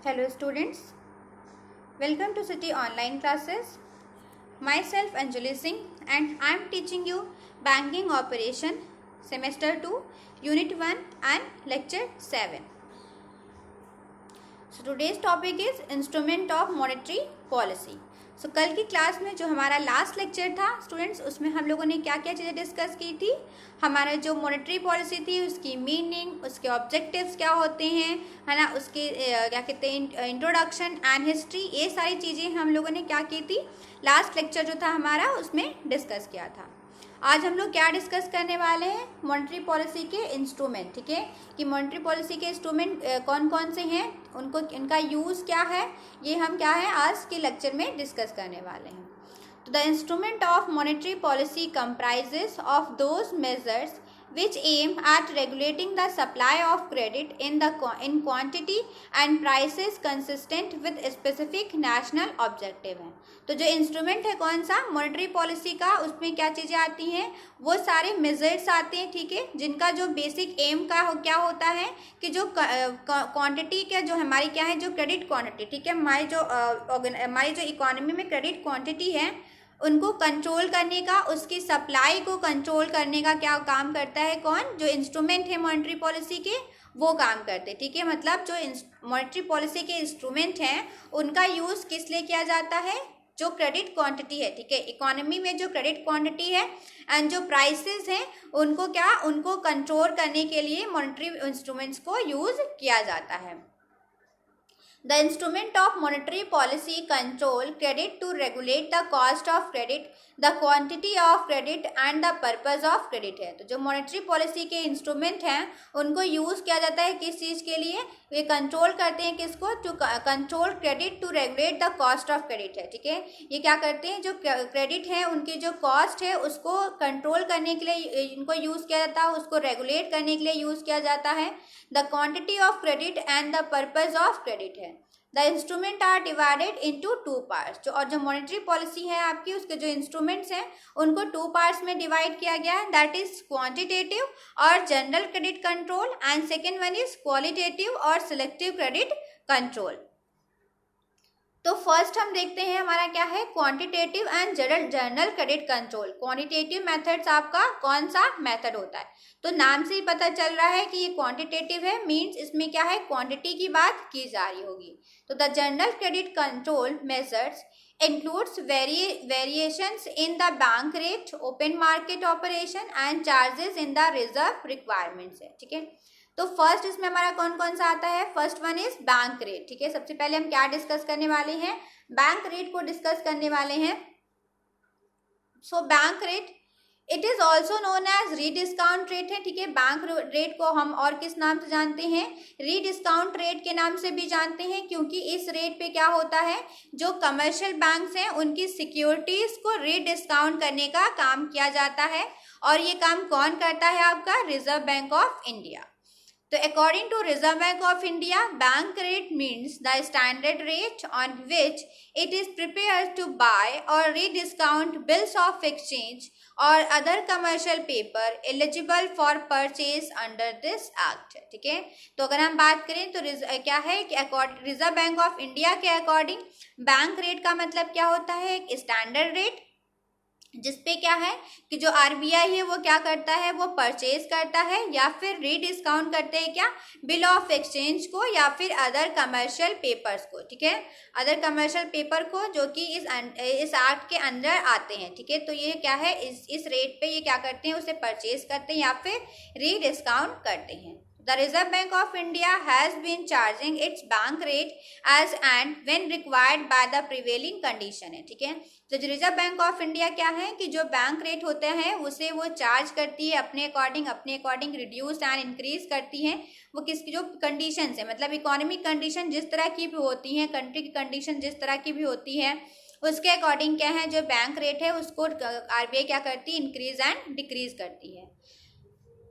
Hello students, welcome to City Online Classes. Myself Anjali Singh and I am teaching you Banking Operation Semester 2 Unit 1 and Lecture 7. So today's topic is Instrument of Monetary Policy. सो कल की class में जो हमारा last lecture था students, उसमें हम लोगों ने क्या क्या चीज़ें डिस्कस की थी। हमारा जो मॉनेटरी पॉलिसी थी उसकी मीनिंग, उसके ऑब्जेक्टिव्स क्या होते हैं, है ना, उसके क्या कहते हैं इंट्रोडक्शन एंड हिस्ट्री, ये सारी चीज़ें हम लोगों ने क्या की थी, लास्ट लेक्चर जो था हमारा उसमें डिस्कस किया था। आज हम लोग क्या डिस्कस करने वाले हैं, मॉनेटरी पॉलिसी के इंस्ट्रूमेंट। ठीक है, कि मॉनेटरी पॉलिसी के इंस्ट्रूमेंट कौन कौन से हैं, उनको इनका यूज़ क्या है, ये हम क्या है आज के लेक्चर में डिस्कस करने वाले हैं। तो the instrument of monetary policy comprises of those measures which aim at regulating the supply of credit in quantity and prices consistent with specific national objective है। तो जो इंस्ट्रूमेंट है कौन सा मॉनेटरी पॉलिसी का, उसमें क्या चीज़ें आती हैं, वो सारे मेजर्स आते हैं। ठीक है, जिनका जो बेसिक एम का क्या होता है कि जो क्वांटिटी का जो हमारी क्या है, जो क्रेडिट क्वांटिटी, ठीक है, हमारी जो इकोनॉमी में क्रेडिट क्वांटिटी है उनको कंट्रोल करने का, उसकी सप्लाई को कंट्रोल करने का क्या काम करता है, कौन, जो इंस्ट्रूमेंट है मॉनेटरी पॉलिसी के, वो काम करते हैं। ठीक है, मतलब जो मॉनेटरी पॉलिसी के इंस्ट्रूमेंट हैं उनका यूज़ किस लिए किया जाता है, जो क्रेडिट क्वांटिटी है, ठीक है, इकोनॉमी में जो क्रेडिट क्वांटिटी है एंड जो प्राइसेस हैं उनको कंट्रोल करने के लिए मॉनेटरी इंस्ट्रूमेंट्स को यूज़ किया जाता है। The instrument of monetary policy control credit to regulate the cost of credit, the quantity of credit and the purpose of credit है। तो जो मॉनेटरी पॉलिसी के इंस्ट्रूमेंट हैं उनको यूज़ किया जाता है किस चीज़ के लिए, ये कंट्रोल करते हैं किसको, to control credit to regulate the cost of credit है। ठीक है, ये क्या करते हैं, जो क्रेडिट है उनकी जो कॉस्ट है उसको कंट्रोल करने के लिए इनको यूज़ किया जाता है, उसको रेगुलेट करने के लिए यूज़ किया जाता है। The quantity of credit and the purpose of credit है। The instrument are divided into two parts. जो मॉनेटरी पॉलिसी है आपकी, उसके जो इंस्ट्रूमेंट्स हैं उनको टू पार्ट्स में डिवाइड किया गया है, दैट इज क्वांटिटेटिव और general credit control and second one is qualitative और सिलेक्टिव क्रेडिट कंट्रोल। तो फर्स्ट हम देखते हैं हमारा क्या है, quantitative and general credit control. Quantitative methods आपका कौन सा मेथड होता है, तो नाम से ही पता चल रहा है कि ये क्वांटिटेटिव है, मींस इसमें क्या है, क्वांटिटी की बात की जा रही होगी। तो the general credit control measures includes variations in the bank rate, open market operation and charges in the reserve requirements है। ठीक है, तो फर्स्ट इसमें हमारा कौन कौन सा आता है, first one is bank rate. ठीक है, सबसे पहले हम क्या डिस्कस करने वाले हैं, बैंक रेट को डिस्कस करने वाले हैं। So bank rate it is also known as rediscount rate है। ठीक है, बैंक रेट को हम और किस नाम से जानते हैं, रीडिस्काउंट रेट के नाम से भी जानते हैं, क्योंकि इस रेट पे क्या होता है, जो कमर्शियल बैंक्स हैं उनकी सिक्योरिटीज को रीडिस्काउंट करने का काम किया जाता है, और ये काम कौन करता है, आपका रिजर्व बैंक ऑफ इंडिया। तो according to Reserve Bank of India, bank rate means the standard rate on which it is prepared to buy और रीडिस्काउंट बिल्स ऑफ एक्सचेंज और other commercial paper eligible for purchase under this act. ठीक है, तो अगर हम बात करें तो क्या है कि रिजर्व बैंक ऑफ इंडिया के अकॉर्डिंग बैंक रेट का मतलब क्या होता है, एक स्टैंडर्ड रेट जिसपे क्या है कि जो आरबीआई है वो क्या करता है, वो परचेज करता है या फिर रीडिस्काउंट करते हैं क्या, बिल ऑफ एक्सचेंज को या फिर अदर कमर्शियल पेपर्स को। ठीक है, अदर कमर्शियल पेपर को जो कि इस एक्ट के अंदर आते हैं। ठीक है, तो ये क्या है, इस रेट पे ये क्या करते हैं, उसे परचेज करते हैं या फिर रीडिस्काउंट करते हैं। The Reserve Bank of India has been charging its bank rate as and when required by the prevailing condition है। ठीक है, तो जो रिजर्व बैंक ऑफ इंडिया क्या है कि जो बैंक रेट होते हैं उसे वो चार्ज करती है अपने अकॉर्डिंग रिड्यूस एंड इंक्रीज करती है, वो किसकी जो कंडीशन है, मतलब इकोनॉमिक कंडीशन जिस तरह की भी होती है, कंट्री की कंडीशन जिस तरह की भी होती है, उसके अकॉर्डिंग क्या है, जो बैंक रेट है उसको आरबीआई क्या करती है, इंक्रीज एंड डिक्रीज करती है।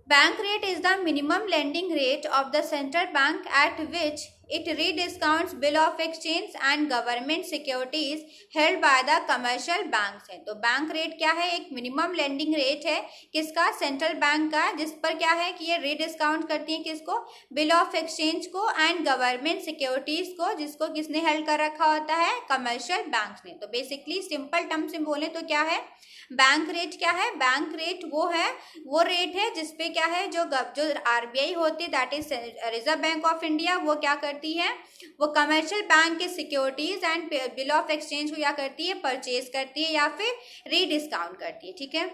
Bank rate is the minimum lending rate of the central bank at which It rediscounts bill of exchange and government securities held by the commercial banks है। तो bank rate क्या है, एक minimum lending rate है किसका, central bank का, जिस पर क्या है कि ये रीडिस्काउंट करती है किसको, बिल ऑफ एक्सचेंज को एंड गवर्नमेंट सिक्योरिटीज को, जिसको किसने हेल्ड कर रखा होता है, कमर्शियल बैंक्स ने। तो बेसिकली सिंपल टर्म्स में बोले तो क्या है, बैंक रेट क्या है, बैंक रेट वो है, वो रेट है जिसपे क्या है जो आरबीआई होती है, that is reserve Bank of India, वो क्या करती है, वो कमर्शियल बैंक के securities and bill of exchange को क्या करती है, परचेज करती है या फिर रीडिस्काउंट करती है। ठीक है,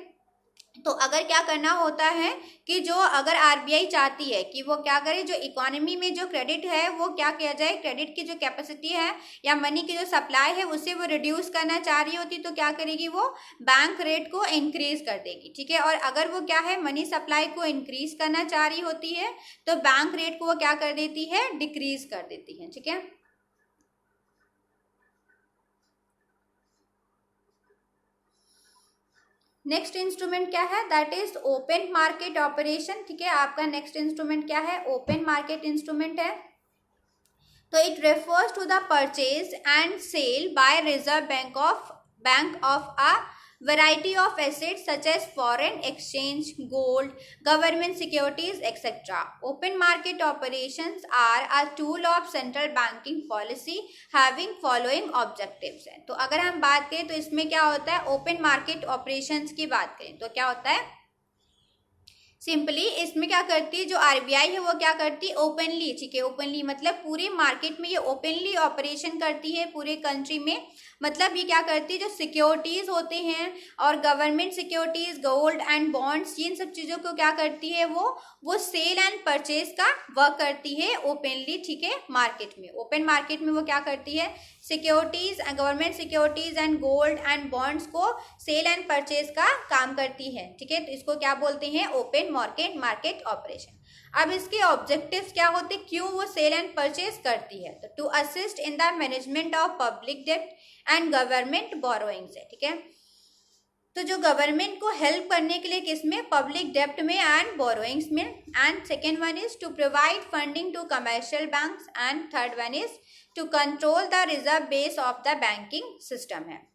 तो अगर क्या करना होता है कि जो अगर आरबीआई चाहती है कि वो क्या करे, जो इकोनॉमी में जो क्रेडिट है वो क्या किया जाए, क्रेडिट की जो कैपेसिटी है या मनी की जो सप्लाई है उसे वो रिड्यूस करना चाह रही होती, तो क्या करेगी, वो बैंक रेट को इंक्रीज कर देगी। ठीक है, और अगर वो क्या है मनी सप्लाई को इंक्रीज करना चाह रही होती है तो बैंक रेट को वो क्या कर देती है, डिक्रीज कर देती है। ठीक है, नेक्स्ट इंस्ट्रूमेंट क्या है, that is open market operation. ठीक है, आपका नेक्स्ट इंस्ट्रूमेंट क्या है, ओपन मार्केट इंस्ट्रूमेंट है। तो it refers to the purchase and sale by Reserve Bank of a variety of assets such as foreign exchange, gold, government securities, etc. Open market operations are a tool of central banking policy having following objectives है। तो अगर हम बात करें तो इसमें क्या होता है, ओपन मार्केट ऑपरेशंस की बात करें तो क्या होता है, सिंपली इसमें क्या करती है जो आरबीआई है वो क्या करती है, ओपनली, ठीक है, ओपनली मतलब पूरे मार्केट में ये ओपनली ऑपरेशन करती है पूरे कंट्री में। मतलब ये क्या करती है, जो सिक्योरिटीज होते हैं और government securities, gold and bonds, इन सब चीजों को क्या करती है, वो सेल एंड परचेज का वर्क करती है ओपनली। ठीक है, मार्केट में, ओपन मार्केट में वो क्या करती है, securities, government securities and gold and bonds को सेल एंड परचेज का काम करती है। ठीक है, तो इसको क्या बोलते हैं, ओपन मार्केट ऑपरेशन। अब इसके ऑब्जेक्टिव्स क्या होते, क्यों वो सेल एंड परचेज करती है, तो to assist in the management of public डेब्ट एंड गवर्नमेंट बोरोइंग्स है। ठीक है, तो जो गवर्नमेंट को हेल्प करने के लिए किसमें, पब्लिक डेब्ट में एंड बोरोइंग्स में। And second one is to provide funding to commercial banks and third one is to control the reserve base of the banking system है।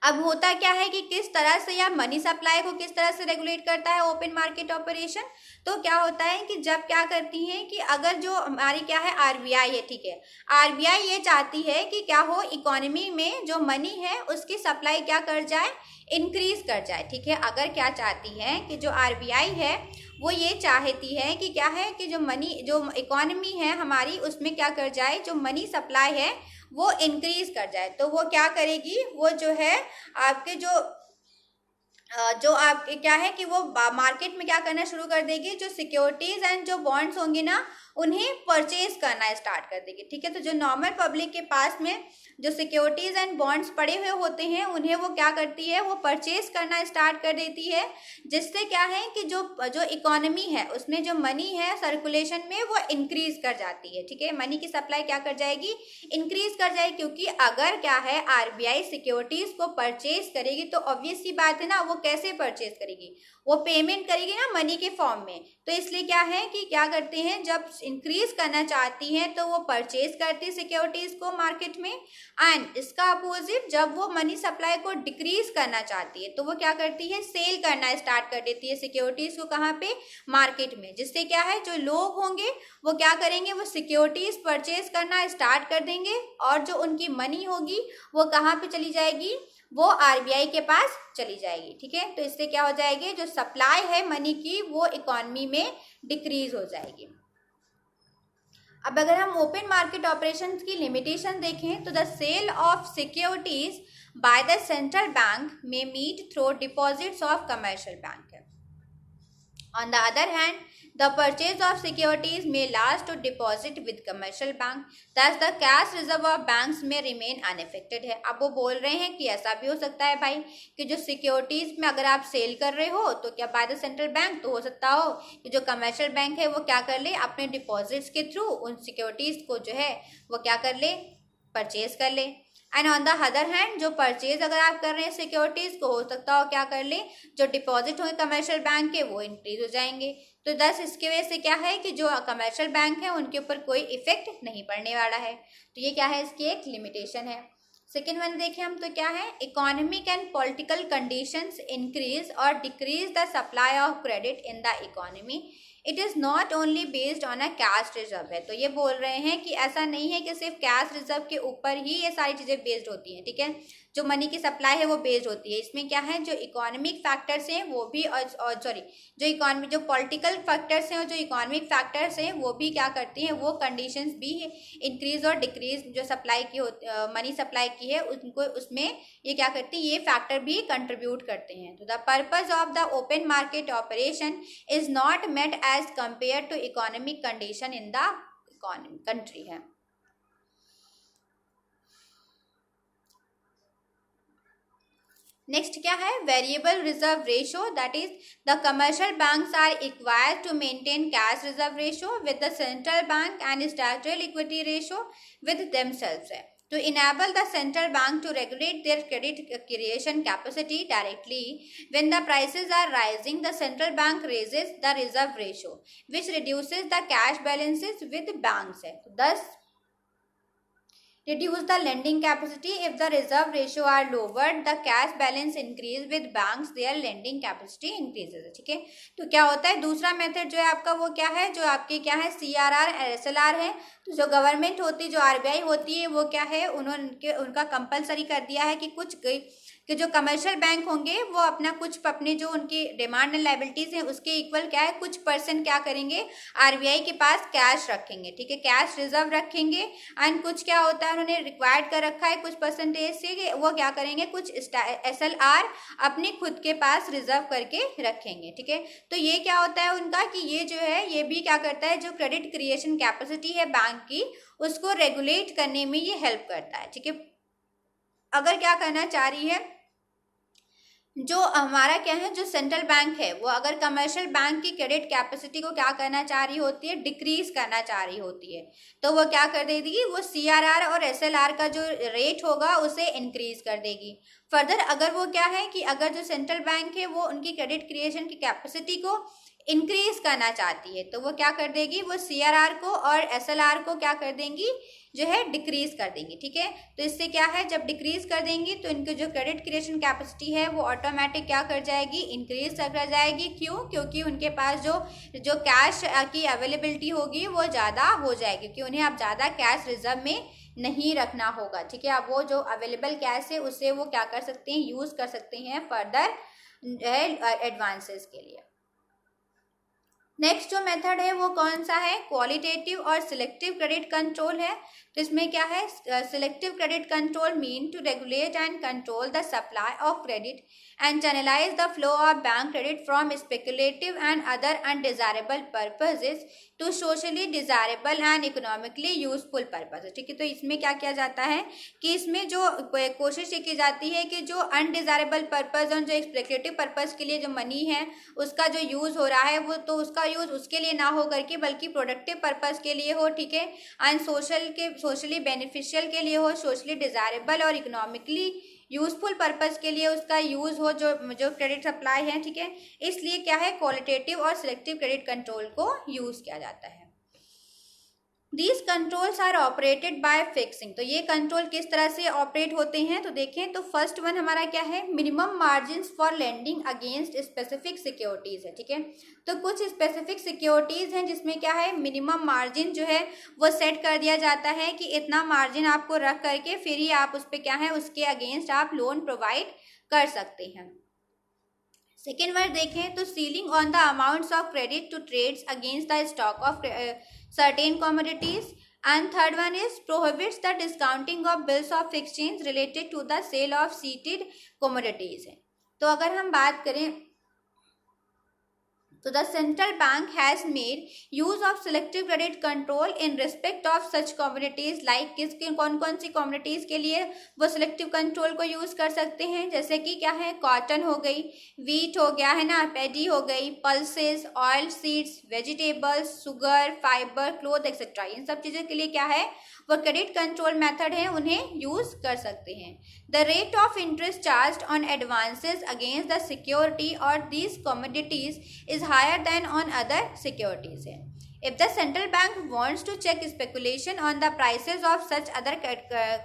अब होता क्या है कि किस तरह से या मनी सप्लाई को किस तरह से रेगुलेट करता है ओपन मार्केट ऑपरेशन। तो क्या होता है कि जब क्या करती हैं कि अगर जो हमारी क्या है आरबीआई है, ठीक है, आरबीआई ये चाहती है कि क्या हो, इकोनॉमी में जो मनी है उसकी सप्लाई क्या कर जाए, इंक्रीज कर जाए। ठीक है, अगर क्या चाहती है कि जो आरबीआई है वो ये चाहती है कि क्या है कि जो मनी, जो इकोनॉमी है हमारी, उसमें क्या कर जाए, जो मनी सप्लाई है वो इंक्रीज कर जाए। तो वो क्या करेगी, वो जो है आपके जो आपके क्या है कि वो मार्केट में क्या करना शुरू कर देगी, जो सिक्योरिटीज एंड जो बॉन्ड्स होंगे ना उन्हें परचेज करना स्टार्ट कर देगी। ठीक है, तो जो नॉर्मल पब्लिक के पास में जो सिक्योरिटीज एंड बॉन्ड्स पड़े हुए होते हैं उन्हें वो क्या करती है, वो परचेज करना स्टार्ट कर देती है, जिससे क्या है कि जो इकोनॉमी है उसमें जो मनी है सर्कुलेशन में वो इंक्रीज कर जाती है। ठीक है, मनी की सप्लाई क्या कर जाएगी, इंक्रीज कर जाएगी, क्योंकि अगर क्या है आरबीआई सिक्योरिटीज को परचेज करेगी तो ऑब्वियस सी बात है ना, वो कैसे परचेज करेगी, वो पेमेंट करेगी ना मनी के फॉर्म में। तो इसलिए क्या है कि क्या करते हैं, जब इंक्रीज करना चाहती हैं तो वो परचेज करती है सिक्योरिटीज को मार्केट में, एंड इसका अपोजिट जब वो मनी सप्लाई को डिक्रीज करना चाहती है तो वो क्या करती है, सेल करना स्टार्ट कर देती है सिक्योरिटीज को, कहाँ पे, मार्केट में। जिससे क्या है जो लोग होंगे वो क्या करेंगे, वो सिक्योरिटीज परचेज करना स्टार्ट कर देंगे और जो उनकी मनी होगी वो कहाँ पे चली जाएगी, वो आरबीआई के पास चली जाएगी। ठीक है, तो इससे क्या हो जाएगी, जो सप्लाई है मनी की वो इकोनॉमी में डिक्रीज हो जाएगी। अब अगर हम ओपन मार्केट ऑपरेशंस की लिमिटेशन देखें तो the sale of securities by the central bank में meet through deposits of commercial bank है। On the other hand, the purchase of securities may last to deposit with commercial bank. Thus, the cash reserve of banks may remain unaffected है। अब वो बोल रहे हैं कि ऐसा भी हो सकता है भाई कि जो सिक्योरिटीज में अगर आप सेल कर रहे हो तो क्या बाय द सेंट्रल बैंक, तो हो सकता हो कि जो कमर्शियल बैंक है वो क्या कर ले, अपने डिपॉजिट्स के थ्रू उन सिक्योरिटीज को जो है वो क्या कर ले, परचेज कर ले। And on the other hand जो परचेज अगर आप कर रहे हैं सिक्योरिटीज को, हो सकता हो क्या कर ले, जो डिपॉजिट होंगे कमर्शियल बैंक के वो इंक्रीज हो जाएंगे। तो दस इसकी वजह से क्या है कि जो कमर्शियल बैंक है उनके ऊपर कोई इफेक्ट नहीं पड़ने वाला है। तो ये क्या है, इसकी एक लिमिटेशन है। सेकेंड वन देखें हम तो क्या है, economic and political conditions increase और decrease the supply of credit in the economy, it is not only based on a cash reserve है। तो ये बोल रहे हैं कि ऐसा नहीं है कि सिर्फ कैश रिजर्व के ऊपर ही ये सारी चीज़ें बेस्ड होती हैं, ठीक है। जो मनी की सप्लाई है वो बेस्ड होती है, इसमें क्या है जो इकोनॉमिक फैक्टर्स हैं वो भी, और सॉरी जो पॉलिटिकल फैक्टर्स हैं और जो इकोनॉमिक फैक्टर्स हैं वो भी क्या करती हैं, वो कंडीशंस भी इंक्रीज और डिक्रीज जो सप्लाई की मनी सप्लाई की है उनको, उसमें ये क्या करती है, ये फैक्टर भी कंट्रीब्यूट करते हैं। तो the purpose of the open market operation is not met as compare to economic condition in the country है। नेक्स्ट क्या है, variable reserve ratio, that is the commercial banks are required to maintain cash reserve ratio with the central bank and statutory liquidity ratio with themselves है। To enable the central bank to regulate their credit creation capacity directly, when the prices are rising, the central bank raises the reserve ratio, which reduces the cash balances with banks. Thus, reduce the lending capacity. If the reserve ratio are lowered, the cash balance increase with banks, their lending capacity increases. ठीक है, तो क्या होता है, दूसरा method जो है आपका वो क्या है, जो आपकी क्या है CRR SLR है। तो जो गवर्नमेंट होती, जो RBI होती है, वो क्या है, उन्होंने उनका कंपलसरी कर दिया है कि जो कमर्शियल बैंक होंगे वो अपने जो उनकी डिमांड एंड लायबिलिटीज है उसके इक्वल क्या है, कुछ परसेंट क्या करेंगे, RBI के पास कैश रखेंगे, ठीक है, कैश रिजर्व रखेंगे। एंड कुछ क्या होता है, उन्होंने रिक्वायर्ड कर रखा है कुछ परसेंटेज से, वो क्या करेंगे, कुछ SLR अपने खुद के पास रिजर्व करके रखेंगे, ठीक है। तो ये क्या होता है उनका कि ये जो है ये भी क्या करता है, जो क्रेडिट क्रिएशन कैपेसिटी है बैंक की उसको रेगुलेट करने में ये हेल्प करता है, ठीक है। अगर क्या करना चाह रही है, जो हमारा क्या है, जो सेंट्रल बैंक है वो अगर कमर्शियल बैंक की क्रेडिट कैपेसिटी को क्या करना चाह रही होती है, डिक्रीज करना चाह रही होती है, तो वो क्या कर देगी, वो CRR और SLR का जो रेट होगा उसे इंक्रीज कर देगी। फर्दर अगर वो क्या है कि अगर जो सेंट्रल बैंक है वो उनकी क्रेडिट क्रिएशन की कैपेसिटी को इंक्रीज करना चाहती है तो वो क्या कर देगी, वो CRR को और SLR को क्या कर देंगी, जो है डिक्रीज कर देंगी, ठीक है। तो इससे क्या है, जब डिक्रीज कर देंगी तो इनकी जो क्रेडिट क्रिएशन कैपेसिटी है वो ऑटोमेटिक क्या कर जाएगी, इंक्रीज कर जाएगी। क्यों, क्योंकि उनके पास जो कैश की अवेलेबिलिटी होगी वो ज़्यादा हो जाएगी, क्योंकि उन्हें अब ज़्यादा कैश रिजर्व में नहीं रखना होगा, ठीक है। अब वो जो अवेलेबल कैश है उससे वो क्या कर सकते हैं, यूज़ कर सकते हैं फर्दर एडवांसेस के लिए। नेक्स्ट जो मेथड है वो कौन सा है, क्वालिटेटिव और सिलेक्टिव क्रेडिट कंट्रोल है। तो इसमें क्या है, selective credit control mean to regulate and control the supply of credit and channelise the flow of bank credit from speculative and other undesirable purposes to socially desirable and economically useful purpose, ठीक है। तो इसमें क्या किया जाता है कि इसमें जो कोशिश ये की जाती है कि जो अनडिजायरेबल पर्पज और जो स्पेकुलेटिव पर्पज के लिए जो मनी है उसका जो यूज़ हो रहा है वो तो उसका यूज़ उसके लिए ना हो करके बल्कि प्रोडक्टिव पर्पज के लिए हो, ठीक है, एंड सोशली बेनिफिशियल के लिए हो, सोशली डिजायरेबल और इकोनॉमिकली यूजफुल पर्पज के लिए उसका यूज हो जो क्रेडिट सप्लाई है, ठीक है। इसलिए क्या है, क्वालिटेटिव और सिलेक्टिव क्रेडिट कंट्रोल को यूज किया जाता है। These controls are operated by fixing। तो ये कंट्रोल किस तरह से ऑपरेट होते हैं, तो देखें तो फर्स्ट वन हमारा क्या है, minimum margin for lending against specific securities है, ठीक है। तो कुछ स्पेसिफिक सिक्योरिटीज हैं जिसमें क्या है, मिनिमम मार्जिन जो है वो सेट कर दिया जाता है कि इतना मार्जिन आपको रख करके फिर ही आप उस पर क्या है, उसके अगेंस्ट आप लोन प्रोवाइड कर सकते हैं। सेकेंड वर्ड देखें तो ceiling on the amounts of credit to trades against the stock of certain commodities, and third one is prohibits the discounting of bills of exchange related to the sale of seated commodities है। तो अगर हम बात करें So the central bank has made use of selective credit control in respect of such commodities like किसके कौन कौन सी commodities के लिए वो selective control को use कर सकते हैं, जैसे कि क्या है, कॉटन हो गई, wheat हो गया है ना, पैडी हो गई, pulses, oil seeds, vegetables, sugar, fiber, cloth etc. इन सब चीज़ों के लिए क्या है, वो क्रेडिट कंट्रोल मेथड है, उन्हें यूज कर सकते हैं. The rate of interest charged on advances against the security और these commodities is higher than on other securities है. If the central bank wants to check speculation on the prices of such other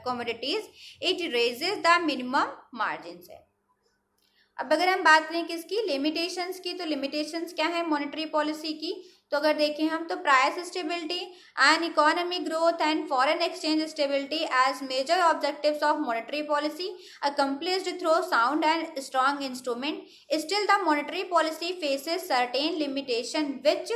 commodities, it raises the minimum margins है. अब अगर हम बात करें किसकी, limitations की, तो लिमिटेशंस क्या है मॉनेटरी पॉलिसी की, तो अगर देखें हम तो price stability and economic growth and foreign exchange stability as major objectives of monetary policy accomplished through sound and strong instrument, still the monetary policy faces certain limitation which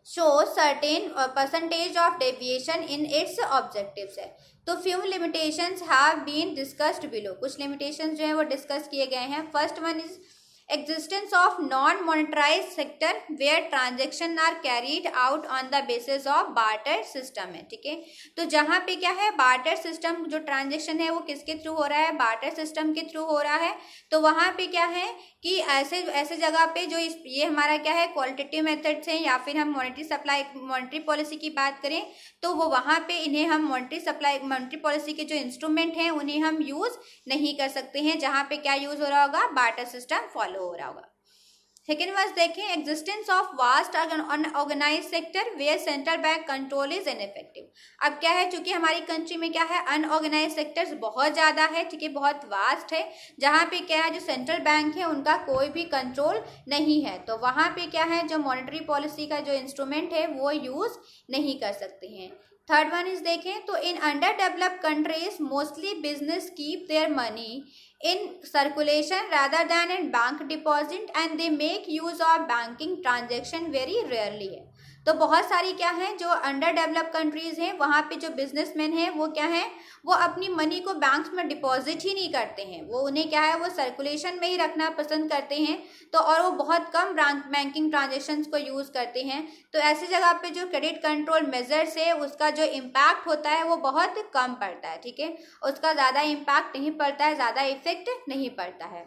show certain percentage of deviation in its objectives है. तो few limitations have been discussed below. कुछ limitations जो है वो discuss किए गए हैं. First one is existence of non-monetized sector where transaction are carried out on the basis of barter system है. ठीक है, तो जहाँ पे क्या है, barter system जो ट्रांजेक्शन है वो किसके थ्रू हो रहा है, barter system के थ्रू हो रहा है. तो वहाँ पे क्या है कि ऐसे जगह पे जो ये हमारा क्या है क्वालिटेटिव मेथड्स हैं, या फिर हम मॉनेटरी पॉलिसी की बात करें तो वो वहाँ पे इन्हें हम मॉनेटरी पॉलिसी के जो इंस्ट्रूमेंट हैं उन्हें हम यूज नहीं कर सकते हैं, जहाँ पे क्या यूज हो रहा होगा, बार्टर सिस्टम फॉलो हो रहा होगा. सेकेंड वर्स देखें, existence of vast unorganised sector where central bank control is ineffective. अब क्या है, चूंकि हमारी कंट्री में क्या है, अनऑर्गेनाइज सेक्टर्स बहुत ज़्यादा है, ठीक है, बहुत वास्ट है, जहाँ पे क्या है जो सेंट्रल बैंक है उनका कोई भी कंट्रोल नहीं है, तो वहाँ पे क्या है जो मॉनेटरी पॉलिसी का जो इंस्ट्रूमेंट है वो यूज़ नहीं कर सकते हैं. थर्ड वन इज देखें तो in under developed countries mostly business keep their money in circulation rather than in bank deposit and they make use of banking transaction very rarely है. तो बहुत सारी क्या है जो अंडर डेवलप कंट्रीज हैं वहाँ पे जो बिजनेसमैन हैं वो क्या है, वो अपनी मनी को बैंक्स में डिपॉजिट ही नहीं करते हैं, वो उन्हें क्या है वो सर्कुलेशन में ही रखना पसंद करते हैं, तो और वो बहुत कम बैंकिंग ट्रांजेक्शन्स को यूज़ करते हैं. तो ऐसी जगह पे जो क्रेडिट कंट्रोल मेजर्स है उसका जो इम्पैक्ट होता है वो बहुत कम पड़ता है. ठीक है, उसका ज़्यादा इम्पैक्ट नहीं पड़ता है, ज़्यादा इफेक्ट नहीं पड़ता है.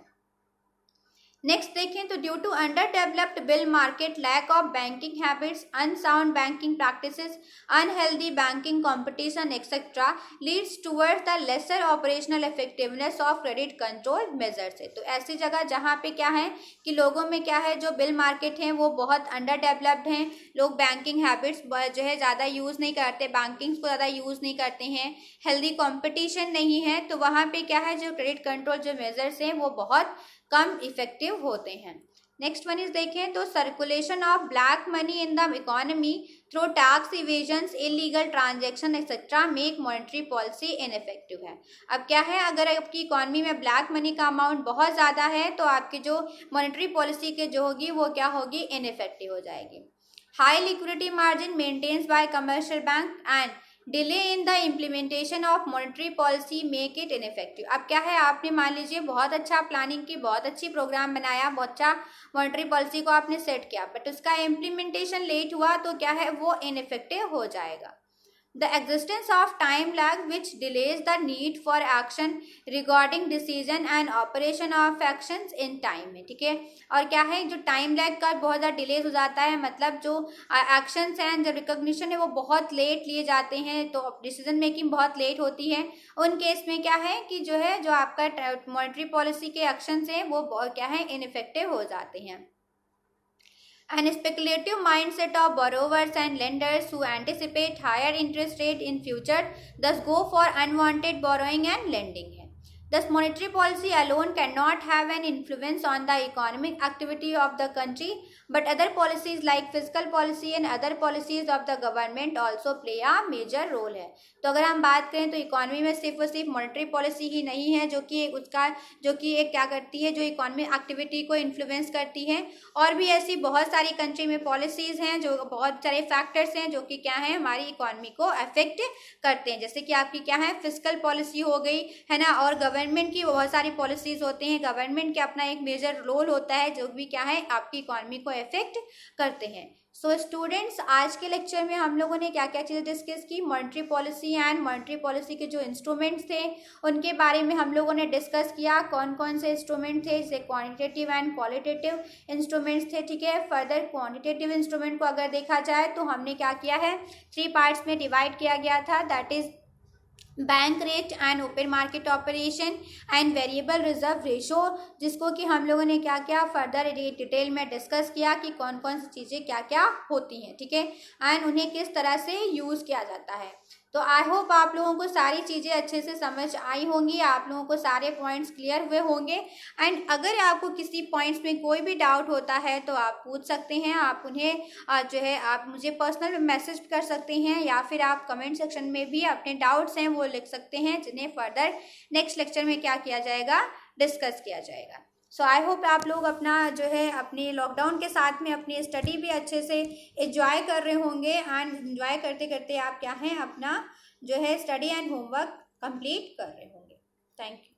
नेक्स्ट देखें तो due to under developed bill market, lack of banking habits, unsound banking practices, unhealthy banking competition etcetera leads towards the lesser operational effectiveness of credit control measures है. तो ऐसी जगह जहाँ पे क्या है कि लोगों में क्या है जो बिल मार्केट है वो बहुत अंडर डेवलप्ड हैं, लोग बैंकिंग हैबिट्स जो है ज़्यादा यूज़ नहीं करते, बैंकिंग को ज़्यादा यूज़ नहीं करते हैं, हेल्दी कॉम्पिटिशन नहीं है, तो वहाँ पे क्या है जो क्रेडिट कंट्रोल जो मेजर्स हैं वो बहुत कम इफेक्टिव होते हैं. नेक्स्ट वन इज देखें तो circulation of black money in the economy through tax evasions, illegal transaction etcetera make monetary policy ineffective है. अब क्या है, अगर आपकी इकोनॉमी में ब्लैक मनी का अमाउंट बहुत ज़्यादा है तो आपकी जो मॉनेटरी पॉलिसी के जो होगी वो क्या होगी, इनइफेक्टिव हो जाएगी. High liquidity margin maintains by commercial bank and delay in the implementation of monetary policy make it ineffective. अब क्या है, आपने मान लीजिए बहुत अच्छा प्लानिंग की, बहुत अच्छी प्रोग्राम बनाया, बहुत अच्छा मॉनेटरी पॉलिसी को आपने सेट किया, बट उसका इम्प्लीमेंटेशन लेट हुआ तो क्या है वो इनइफेक्टिव हो जाएगा. The existence of time lag which delays the need for action regarding decision and operation of actions in time है. ठीक है, और क्या है जो टाइम लैग का बहुत ज़्यादा डिलेज हो जाता है, मतलब जो एक्शंस हैं जो रिकॉग्निशन है वो बहुत लेट लिए जाते हैं, तो डिसीजन मेकिंग बहुत लेट होती है. उन केस में क्या है कि जो है जो आपका मॉनेटरी पॉलिसी के एक्शंस हैं वो क्या है इनइफेक्टिव हो जाते हैं. An speculative mindset of borrowers and lenders who anticipate higher interest rate in future thus go for unwanted borrowing and lending है. Thus monetary policy alone cannot have an influence on the economic activity of the country but other policies like fiscal policy and other policies of the government also play a major role है। तो अगर हम बात करें तो economy में सिर्फ और सिर्फ मॉनेटरी पॉलिसी ही नहीं है जो कि एक क्या करती है, जो इकोनॉमिक एक्टिविटी को इन्फ्लुएंस करती है, और भी ऐसी बहुत सारी कंट्री में पॉलिसीज हैं, जो बहुत सारे फैक्टर्स हैं जो कि क्या है, हमारी इकोनॉमी को अफेक्ट करते हैं। जैसे कि आपकी क्या है, फिस्कल पॉलिसी हो गई है ना, और गवर्नमेंट की बहुत सारी पॉलिसीज होते हैं, गवर्नमेंट का अपना एक मेजर रोल होता है जो भी क्या है, आपकी इकोनॉमी को अफेक्ट करते हैं। सो स्टूडेंट्स, आज के लेक्चर में हम लोगों ने क्या क्या चीज़ें डिस्कस की, monetary policy and monetary policy के जो इंस्ट्रूमेंट्स थे उनके बारे में हम लोगों ने डिस्कस किया। कौन कौन से इंस्ट्रूमेंट थे, जैसे क्वांटिटेटिव एंड क्वालिटेटिव इंस्ट्रूमेंट्स थे, ठीक है। फर्दर क्वांटिटेटिव इंस्ट्रूमेंट को अगर देखा जाए तो हमने क्या किया है, 3 पार्ट्स में डिवाइड किया गया था, that is bank rate and open market operation and variable reserve ratio, जिसको कि हम लोगों ने क्या किया, फर्दर डिटेल में डिस्कस किया कि कौन कौन सी चीज़ें क्या क्या होती हैं, ठीक है, एंड उन्हें किस तरह से यूज़ किया जाता है। तो आई होप आप लोगों को सारी चीज़ें अच्छे से समझ आई होंगी, आप लोगों को सारे पॉइंट्स क्लियर हुए होंगे। एंड अगर आपको किसी पॉइंट्स में कोई भी डाउट होता है तो आप पूछ सकते हैं, आप उन्हें जो है आप मुझे पर्सनल मैसेज कर सकते हैं, या फिर आप कमेंट सेक्शन में भी अपने डाउट्स हैं वो लिख सकते हैं, जिन्हें फर्दर नेक्स्ट लेक्चर में क्या किया जाएगा, डिस्कस किया जाएगा। सो आई होप आप लोग अपना जो है अपने लॉकडाउन के साथ में अपनी स्टडी भी अच्छे से एंजॉय कर रहे होंगे, एंड एंजॉय करते करते आप क्या हैं, अपना जो है स्टडी एंड होमवर्क कंप्लीट कर रहे होंगे। Thank you.